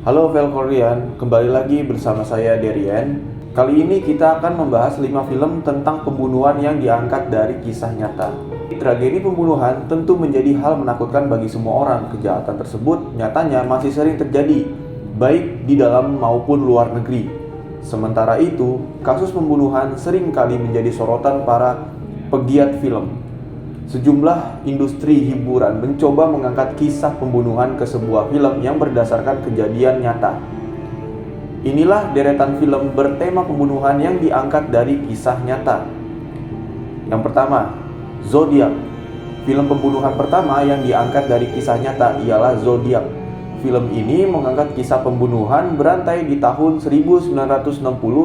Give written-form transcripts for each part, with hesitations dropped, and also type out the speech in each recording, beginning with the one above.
Halo Velkorian, kembali lagi bersama saya Derian. Kali ini kita akan membahas 5 film tentang pembunuhan yang diangkat dari kisah nyata. Tragedi pembunuhan tentu menjadi hal menakutkan bagi semua orang. Kejahatan tersebut nyatanya masih sering terjadi, baik di dalam maupun luar negeri. Sementara itu, kasus pembunuhan sering kali menjadi sorotan para pegiat film. Sejumlah industri hiburan mencoba mengangkat kisah pembunuhan ke sebuah film yang berdasarkan kejadian nyata. Inilah deretan film bertema pembunuhan yang diangkat dari kisah nyata. Yang pertama, Zodiac. Film pembunuhan pertama yang diangkat dari kisah nyata ialah Zodiac. Film ini mengangkat kisah pembunuhan berantai di tahun 1960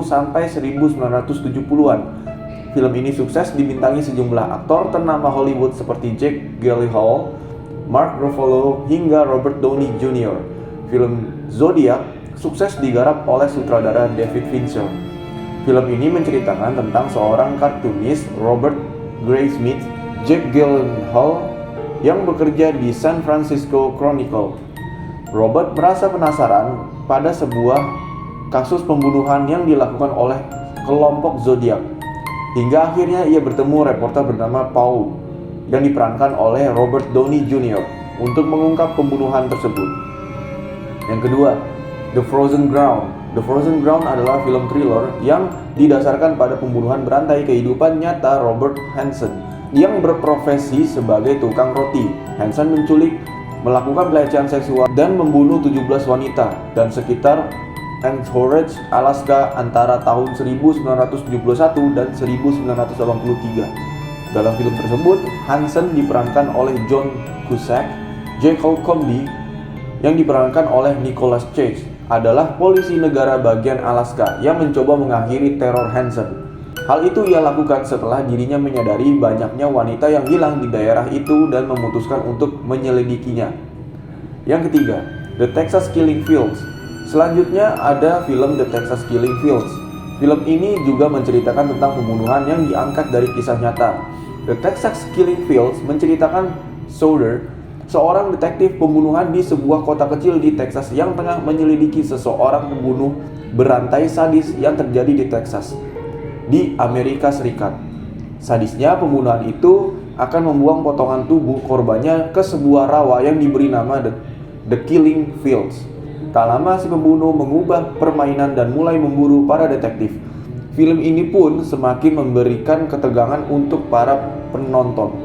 sampai 1970-an. Film ini sukses dibintangi sejumlah aktor ternama Hollywood seperti Jake Gyllenhaal, Mark Ruffalo, hingga Robert Downey Jr. Film Zodiac sukses digarap oleh sutradara David Fincher. Film ini menceritakan tentang seorang kartunis, Robert Graysmith, Jake Gyllenhaal, yang bekerja di San Francisco Chronicle. Robert merasa penasaran pada sebuah kasus pembunuhan yang dilakukan oleh kelompok Zodiac. Hingga akhirnya ia bertemu reporter bernama Paul yang diperankan oleh Robert Downey Jr. untuk mengungkap pembunuhan tersebut. Yang kedua, The Frozen Ground. The Frozen Ground adalah film thriller yang didasarkan pada pembunuhan berantai kehidupan nyata Robert Hansen yang berprofesi sebagai tukang roti. Hansen menculik, melakukan pelecehan seksual, dan membunuh 17 wanita dan sekitar Anchorage, Alaska antara tahun 1971 dan 1983. Dalam film tersebut, Hansen diperankan oleh John Cusack. Jacob Comby yang diperankan oleh Nicolas Cage adalah polisi negara bagian Alaska yang mencoba mengakhiri teror Hansen. Hal itu ia lakukan setelah dirinya menyadari banyaknya wanita yang hilang di daerah itu dan memutuskan untuk menyelidikinya. Yang ketiga, The Texas Killing Fields. Selanjutnya ada film The Texas Killing Fields. Film ini juga menceritakan tentang pembunuhan yang diangkat dari kisah nyata. The Texas Killing Fields menceritakan Soder, seorang detektif pembunuhan di sebuah kota kecil di Texas yang tengah menyelidiki seseorang pembunuh berantai sadis yang terjadi di Texas, di Amerika Serikat. Sadisnya, pembunuhan itu akan membuang potongan tubuh korbannya ke sebuah rawa yang diberi nama The Killing Fields. Tak lama si pembunuh mengubah permainan dan mulai memburu para detektif. Film ini pun semakin memberikan ketegangan untuk para penonton.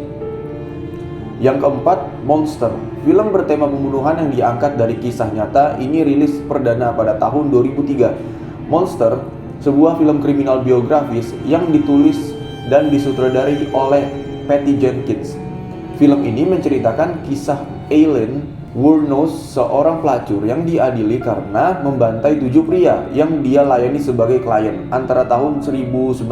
Yang keempat, Monster. Film bertema pembunuhan yang diangkat dari kisah nyata ini rilis perdana pada tahun 2003. Monster, sebuah film kriminal biografis yang ditulis dan disutradarai oleh Patty Jenkins. Film ini menceritakan kisah Eileen Wuornos, seorang pelacur yang diadili karena membantai 7 pria yang dia layani sebagai klien antara tahun 1999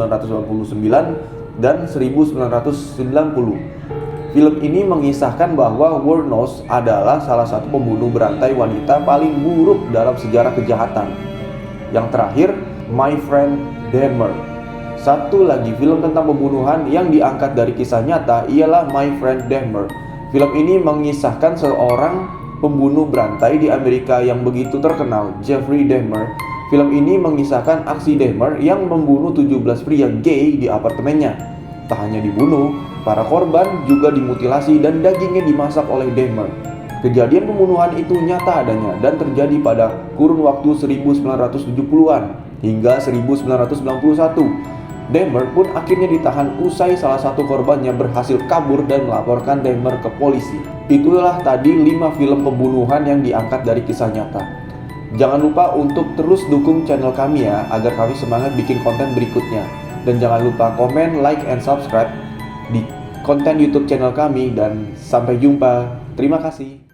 dan 1990. Film ini mengisahkan bahwa Wuornos adalah salah satu pembunuh berantai wanita paling buruk dalam sejarah kejahatan. Yang terakhir, My Friend Dahmer. Satu lagi film tentang pembunuhan yang diangkat dari kisah nyata ialah My Friend Dahmer. Film ini mengisahkan seorang pembunuh berantai di Amerika yang begitu terkenal, Jeffrey Dahmer. Film ini mengisahkan aksi Dahmer yang membunuh 17 pria gay di apartemennya. Tak hanya dibunuh, para korban juga dimutilasi dan dagingnya dimasak oleh Dahmer. Kejadian pembunuhan itu nyata adanya dan terjadi pada kurun waktu 1970-an hingga 1991. Dahmer pun akhirnya ditahan usai salah satu korbannya berhasil kabur dan melaporkan Dahmer ke polisi. Itulah tadi 5 film pembunuhan yang diangkat dari kisah nyata. Jangan lupa untuk terus dukung channel kami ya, agar kami semangat bikin konten berikutnya. Dan jangan lupa komen, like, and subscribe di konten YouTube channel kami. Dan sampai jumpa. Terima kasih.